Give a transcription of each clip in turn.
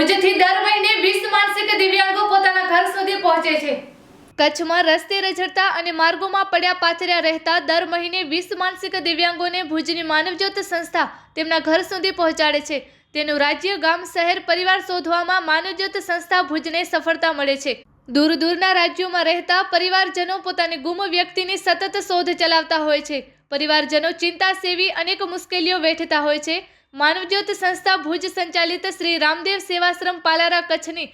ભુજથી દર મહિને 20 માનસિક દિવ્યાંગો પોતાના ઘર સુધી પહોંચે છે। કચ્છમાં રસ્તે રઝળતા અને માર્ગોમાં પડ્યા પાથર્યા રહેતા દર મહિને 20 માનસિક દિવ્યાંગોને ભુજની માનવજ્યોત સંસ્થા તેમના ઘર સુધી પહોંચાડે છે। તેનું રાજ્ય, ગામ, શહેર, પરિવાર શોધવામાં માનવજ્યોત સંસ્થા ભુજને સફળતા મળે છે। દૂર દૂરના રાજ્યોમાં રહેતા પરિવારજનો પોતાની ગુમ વ્યક્તિની સતત શોધ ચલાવતા હોય છે। પરિવારજનો ચિંતા સેવી અનેક મુશ્કેલીઓ વેઠતા હોય છે। માનવજ્યોત સંસ્થા ભુજ સંચાલિત શ્રી રામદેવ સેવાશ્રમ પાલારા કચ્છની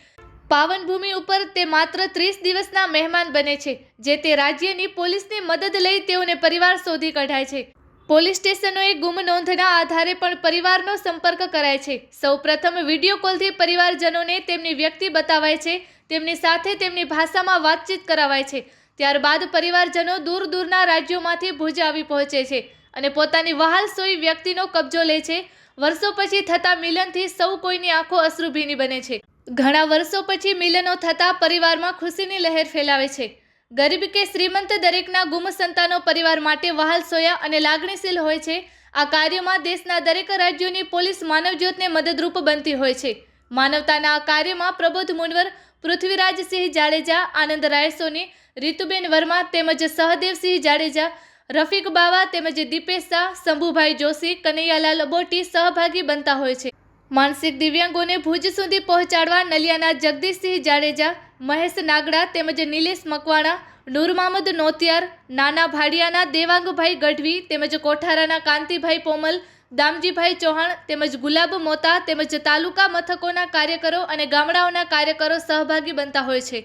પાવન ભૂમિ ઉપર તે માત્ર 30 દિવસના મહેમાન બને છે, જે તે રાજ્યની પોલીસની મદદ લઈ તેઓને પરિવાર શોધી કઢાય છે। પોલીસ સ્ટેશનોએ ગુમ નોંધના આધારે પણ પરિવારનો સંપર્ક કરાય છે। સૌપ્રથમ વિડીયો કોલથી પરિવારજનોને તેમની વ્યક્તિ બતાવાય છે, તેમની સાથે તેમની ભાષામાં વાતચીત કરાવાય છે। ત્યારબાદ પરિવારજનો દૂર દૂરના રાજ્યોમાંથી ભુજ આવી પહોંચે છે અને પોતાની વહાલસોઈ વ્યક્તિનો કબજો લે છે। વર્ષો પછી થતા મિલનથી સૌ કોઈની આંખો અશ્રુભીની બને છે। ઘણા વર્ષો પછી મિલનો થતા પરિવારમાં ખુશીની લહેર ફેલાવે છે। ગરીબ કે શ્રીમંત દરેકના ગુમ સંતાનો પરિવાર માટે વહાલસોયા અને લાગણીશીલ હોય છે। આ કાર્યમાં દેશના દરેક રાજ્યોની પોલીસ માનવજ્યોતને મદદરૂપ બનતી હોય છે। માનવતાના આ કાર્યમાં પ્રબોધ મુનવર, પૃથ્વીરાજસિંહ જાડેજા, આનંદ રાયસોની, રીતુબેન વર્મા તેમજ સહદેવસિંહ જાડેજા, રફીક બાવા તેમજ દીપેશ શાહ, શંભુભાઈ જોશી, કનૈયાલાલ બોટી સહભાગી બનતા હોય છે। માનસિક દિવ્યાંગોને ભુજ સુધી પહોંચાડવા નલિયાના જગદીશસિંહ જાડેજા, મહેશ નાગડા તેમજ નિલેશ મકવાણા, નૂર મહમદ નોતિયાર, નાના ભાડિયાના દેવાંગભાઈ ગઢવી તેમજ કોઠારાના કાંતિભાઈ પોમલ, દામજીભાઈ ચૌહાણ તેમજ ગુલાબ મોતા તેમજ તાલુકા મથકોના કાર્યકરો અને ગામડાઓના કાર્યકરો સહભાગી બનતા હોય છે।